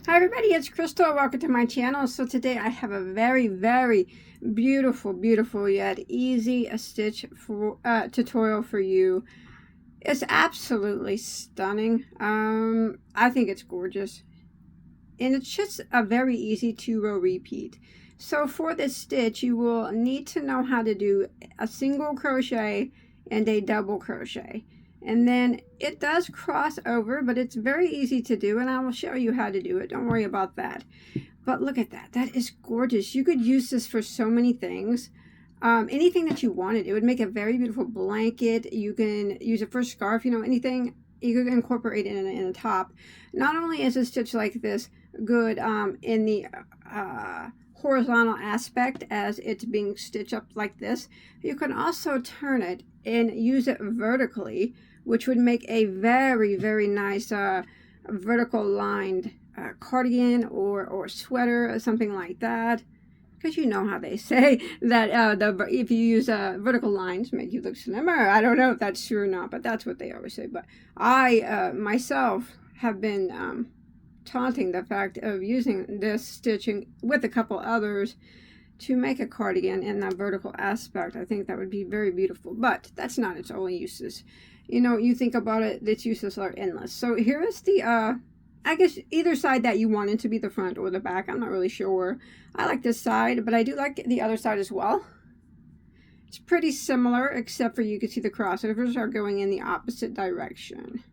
Hi everybody, it's Crystal. Welcome to my channel. So today I have a very beautiful yet easy stitch for tutorial for you. It's absolutely stunning. I think it's gorgeous, and it's just a very easy 2-row repeat. So for this stitch you will need to know how to do a single crochet and a double crochet. And then it does cross over, but it's very easy to do, and I will show you how to do it. Don't worry about that. But look at that. That is gorgeous. You could use this for so many things. Anything that you wanted. It would make a very beautiful blanket. You can use it for a scarf, anything. You could incorporate it in a top. Not only is a stitch like this good in the horizontal aspect as it's being stitched up like this, you can also turn it and use it vertically, which would make a very nice vertical lined cardigan or sweater or something like that. Because you know how they say that if you use vertical lines make you look slimmer. I don't know if that's true or not, but that's what they always say. But I myself have been taunting the fact of using this stitching with a couple others to make a cardigan in that vertical aspect. I think that would be very beautiful, but that's not its only uses. You think about it, its uses are endless. So here is the I guess either side that you want it to be, the front or the back. I'm not really sure. I like this side, but I do like the other side as well. It's pretty similar, except for you can see the crossovers are going in the opposite direction.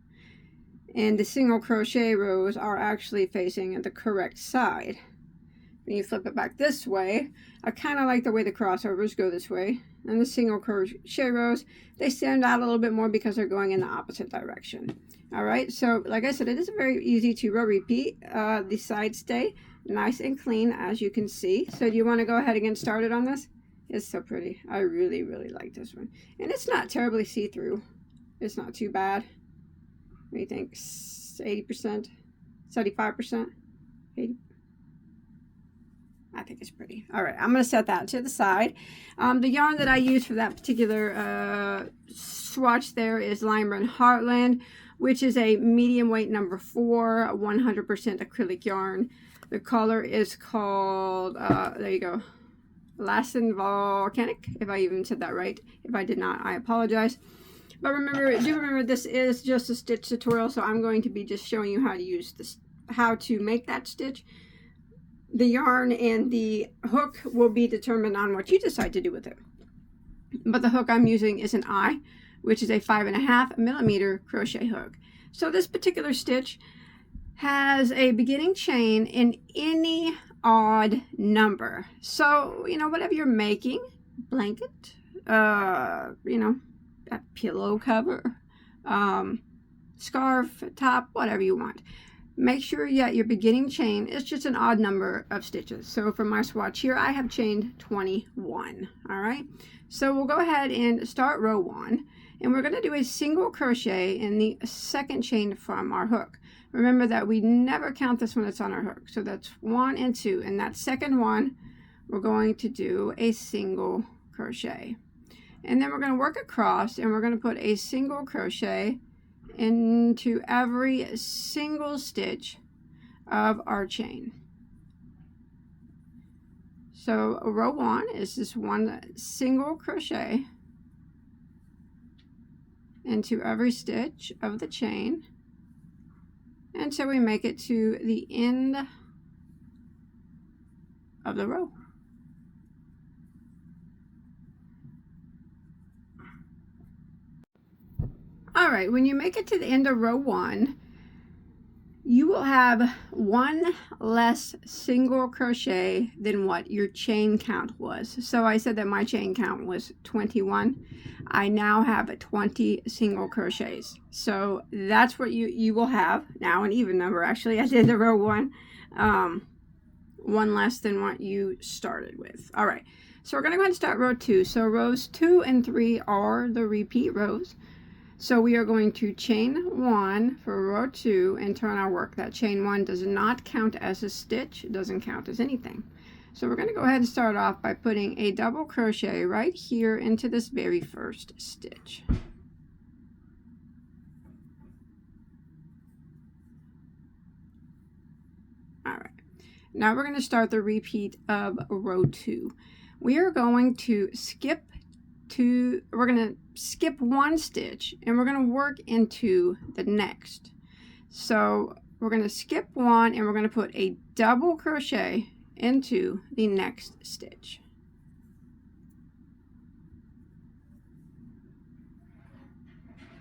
And the single crochet rows are actually facing the correct side. When you flip it back this way, I kind of like the way the crossovers go this way. And the single crochet rows, they stand out a little bit more because they're going in the opposite direction. All right, so like I said, it is a very easy 2-row repeat. The sides stay nice and clean, as you can see. So do you want to go ahead and get started on this? It's so pretty. I really like this one. And it's not terribly see-through. It's not too bad. What do you think? 80%? 75%? 80%? I think it's pretty. All right, I'm going to set that to the side. The yarn that I use for that particular swatch there is Lime Run Heartland, which is a medium weight number 4, 100% acrylic yarn. The color is called, there you go, Lassen Volcanic, if I even said that right. If I did not, I apologize. But remember this is just a stitch tutorial, so I'm going to be just showing you how to use this, how to make that stitch. The yarn and the hook will be determined on what you decide to do with it. But the hook I'm using is an eye, which is a 5.5mm crochet hook. So this particular stitch has a beginning chain in any odd number. So, whatever you're making, blanket, a pillow cover, scarf, top, whatever you want. Make sure your beginning chain is just an odd number of stitches. So for my swatch here, I have chained 21. All right, so we'll go ahead and start row 1, and we're going to do a single crochet in the second chain from our hook. Remember that we never count this when it's on our hook. So that's 1 and 2. In that second one, we're going to do a single crochet, and then we're going to work across, and we're going to put a single crochet into every single stitch of our chain. So row 1 is this one single crochet into every stitch of the chain until we make it to the end of the row. All right, when you make it to the end of row 1, you will have one less single crochet than what your chain count was. So I said that my chain count was 21. I now have 20 single crochets. So that's what you will have now, an even number actually at the end of row 1. One less than what you started with. All right, so we're going to go ahead and start row 2. So rows 2 and 3 are the repeat rows. So we are going to chain 1 for row 2 and turn our work. That chain 1 does not count as a stitch. It doesn't count as anything. So we're going to go ahead and start off by putting a double crochet right here into this very first stitch. Now we're going to start the repeat of row 2. We are going to skip one stitch and we're going to work into the next. So we're going to skip one and we're going to put a double crochet into the next stitch.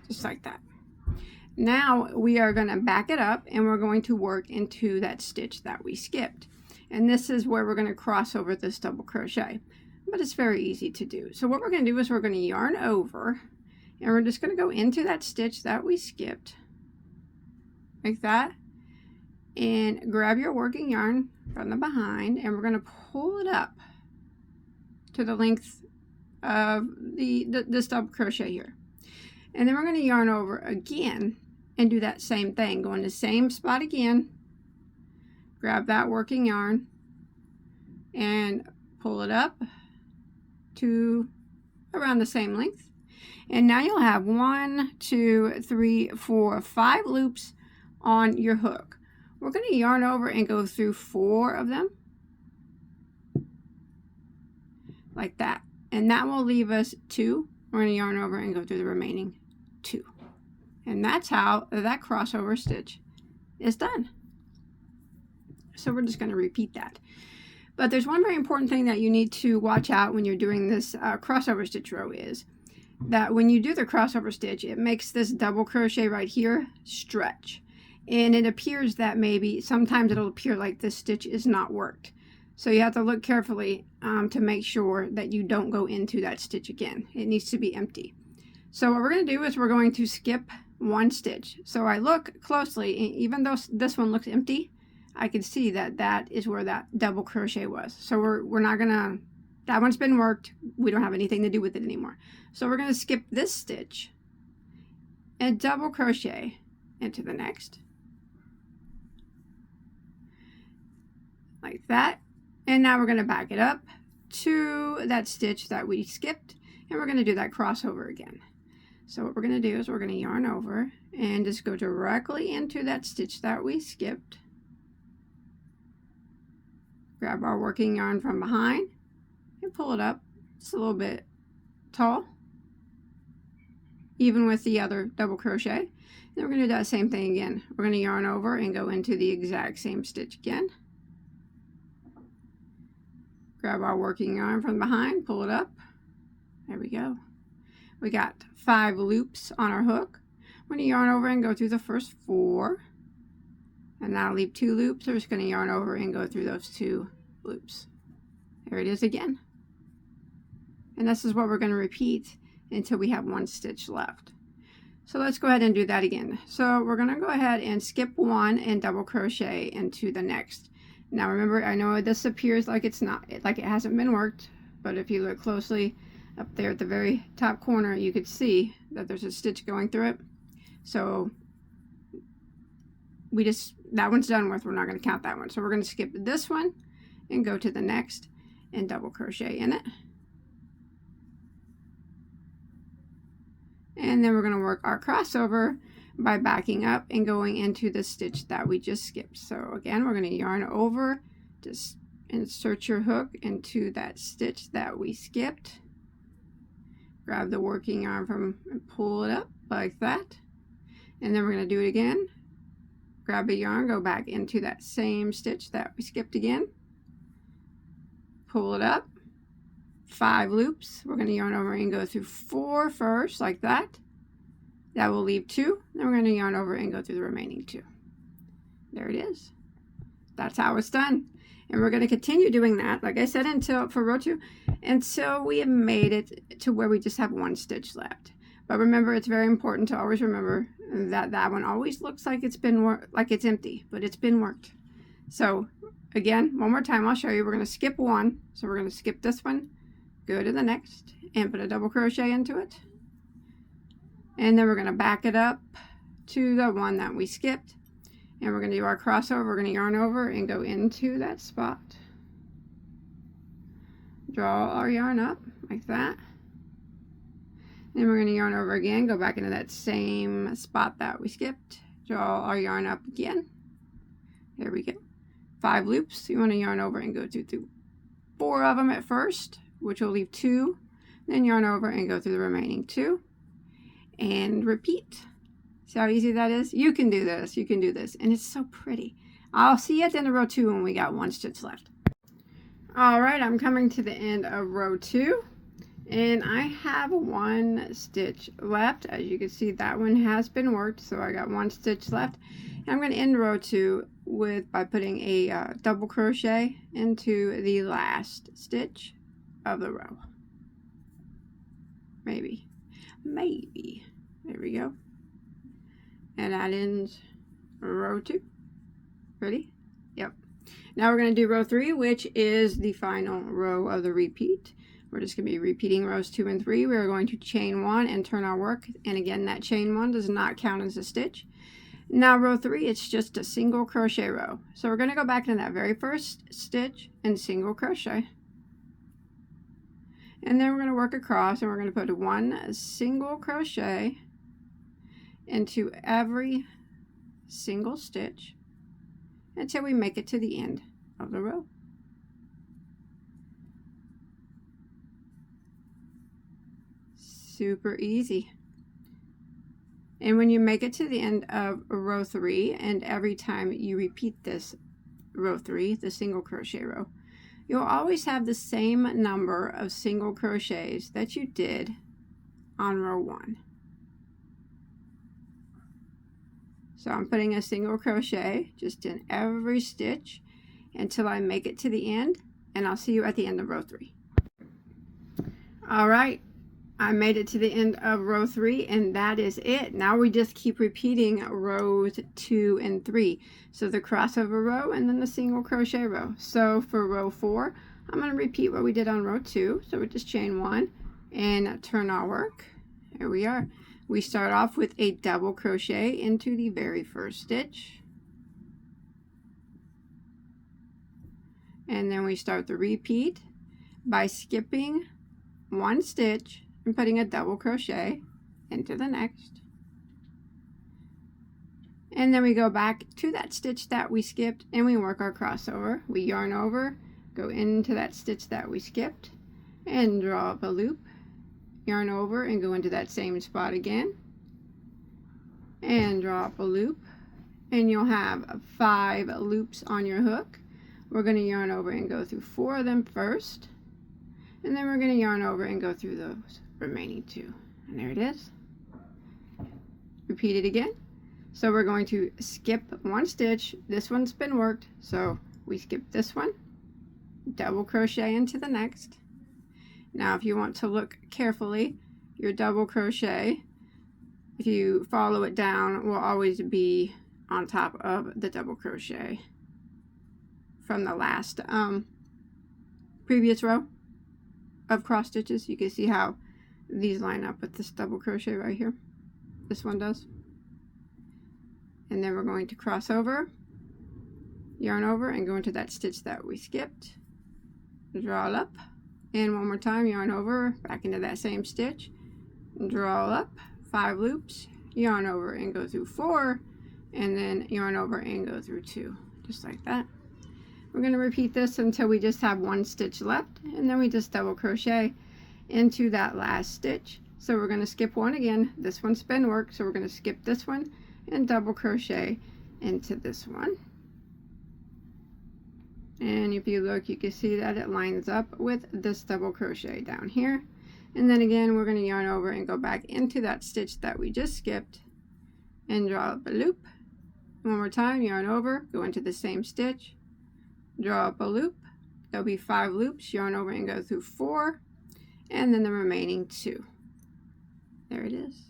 Just like that. Now we are going to back it up and we're going to work into that stitch that we skipped. And this is where we're going to cross over this double crochet. But it's very easy to do. So what we're going to do is we're going to yarn over and we're just going to go into that stitch that we skipped. Like that. And grab your working yarn from the behind and we're going to pull it up to the length of this double crochet here. And then we're going to yarn over again and do that same thing. Go in the same spot again, grab that working yarn and pull it up to around the same length. And now you'll have 1, 2, 3, 4, 5 loops on your hook. We're going to yarn over and go through 4 of them like that. And that will leave us 2. We're going to yarn over and go through the remaining 2. And that's how that crossover stitch is done. So we're just going to repeat that. But there's one very important thing that you need to watch out when you're doing this crossover stitch row is that when you do the crossover stitch, it makes this double crochet right here stretch. And it appears that maybe sometimes it'll appear like this stitch is not worked. So you have to look carefully to make sure that you don't go into that stitch again. It needs to be empty. So what we're going to do is we're going to skip one stitch. So I look closely, and even though this one looks empty, I can see that that is where that double crochet was. So we're not going to, that one's been worked. We don't have anything to do with it anymore. So we're going to skip this stitch and double crochet into the next. Like that. And now we're going to back it up to that stitch that we skipped and we're going to do that crossover again. So what we're going to do is we're going to yarn over and just go directly into that stitch that we skipped. Grab our working yarn from behind and pull it up just a little bit tall, even with the other double crochet. Then we're going to do that same thing again. We're going to yarn over and go into the exact same stitch again. Grab our working yarn from behind, pull it up. There we go. We got 5 loops on our hook. We're going to yarn over and go through the first 4. And now leave 2 loops. We're just going to yarn over and go through those 2 loops. There it is again. And this is what we're going to repeat until we have 1 stitch left. So let's go ahead and do that again. So we're going to go ahead and skip 1 and double crochet into the next. Now remember, I know this appears like it's not, like it hasn't been worked, but if you look closely up there at the very top corner, you could see that there's a stitch going through it. So that one's done with. We're not going to count that one. So we're going to skip this one and go to the next and double crochet in it. And then we're going to work our crossover by backing up and going into the stitch that we just skipped. So again, we're going to yarn over, just insert your hook into that stitch that we skipped. Grab the working yarn from and pull it up like that. And then we're going to do it again. Grab a yarn, go back into that same stitch that we skipped again. Pull it up. 5 loops. We're going to yarn over and go through 4 first, like that. That will leave 2. Then we're going to yarn over and go through the remaining 2. There it is. That's how it's done. And we're going to continue doing that, like I said, for row 2, until we have made it to where we just have 1 stitch left. But remember, it's very important to always remember that that one always looks like it's been like it's empty, but it's been worked. So again, one more time, I'll show you. We're going to skip 1. So we're going to skip this one, go to the next, and put a double crochet into it. And then we're going to back it up to the one that we skipped. And we're going to do our crossover. We're going to yarn over and go into that spot. Draw our yarn up like that. Then we're going to yarn over again, go back into that same spot that we skipped. Draw our yarn up again. There we go. 5 loops. You want to yarn over and go through 4 of them at first, which will leave 2. Then yarn over and go through the remaining 2 and repeat. See how easy that is? You can do this. You can do this. And it's so pretty. I'll see you at the end of row 2 when we got 1 stitch left. All right, I'm coming to the end of row 2. And I have 1 stitch left. As you can see, that one has been worked. So I got 1 stitch left. And I'm going to end row 2 by putting a double crochet into the last stitch of the row. Maybe. There we go. And that ends row 2. Ready? Yep. Now we're going to do row 3, which is the final row of the repeat. We're just going to be repeating rows 2 and 3. We're going to chain 1 and turn our work. And again, that chain 1 does not count as a stitch. Now row 3, it's just a single crochet row. So we're going to go back to that very first stitch and single crochet. And then we're going to work across and we're going to put 1 single crochet into every single stitch until we make it to the end of the row. Super easy. And when you make it to the end of row 3, and every time you repeat this row 3, the single crochet row, you'll always have the same number of single crochets that you did on row 1. So I'm putting a single crochet just in every stitch until I make it to the end, and I'll see you at the end of row 3. All right, I made it to the end of row 3, and that is it. Now we just keep repeating rows 2 and 3. So the crossover row and then the single crochet row. So for row 4, I'm going to repeat what we did on row 2. So we just chain 1 and turn our work. Here we are. We start off with a double crochet into the very first stitch. And then we start the repeat by skipping 1 stitch and putting a double crochet into the next. And then we go back to that stitch that we skipped and we work our crossover. We yarn over, go into that stitch that we skipped and draw up a loop. Yarn over and go into that same spot again and draw up a loop, and you'll have 5 loops on your hook. We're going to yarn over and go through 4 of them first, and then we're going to yarn over and go through those remaining 2, and there it is. Repeat it again. So we're going to skip 1 stitch. This one's been worked, so we skip this one, double crochet into the next. Now if you want to look carefully, your double crochet, if you follow it down, will always be on top of the double crochet from the last previous row of cross stitches. You can see how these line up with this double crochet right here. This one does. And then we're going to cross over, yarn over, and go into that stitch that we skipped, draw up. And one more time, yarn over, back into that same stitch, draw up, 5 loops, yarn over and go through 4, and then yarn over and go through 2, just like that. We're going to repeat this until we just have 1 stitch left, and then we just double crochet into that last stitch. So we're going to skip 1 again. This one's been worked, so we're going to skip this one and double crochet into this one. And if you look, you can see that it lines up with this double crochet down here. And then again, we're going to yarn over and go back into that stitch that we just skipped and draw up a loop. One more time, yarn over, go into the same stitch, draw up a loop. There'll be 5 loops, yarn over and go through 4, and then the remaining 2. There it is.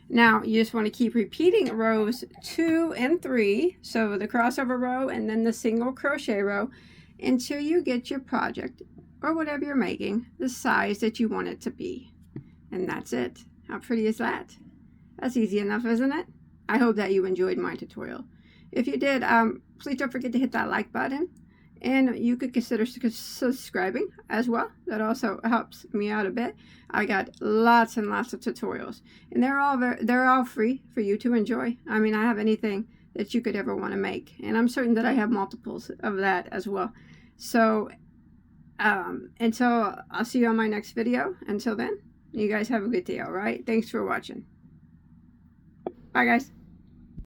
Now you just want to keep repeating rows 2 and 3, so the crossover row and then the single crochet row, until you get your project or whatever you're making the size that you want it to be. And that's it. How pretty is that? That's easy enough, isn't it? I hope that you enjoyed my tutorial. If you did, please don't forget to hit that like button, and you could consider subscribing as well. That also helps me out a bit. I got lots and lots of tutorials, and they're all free for you to enjoy. I mean, I have anything that you could ever want to make. And I'm certain that I have multiples of that as well. So until I'll see you on my next video. Until then, you guys have a good day, all right? Thanks for watching. Bye, guys.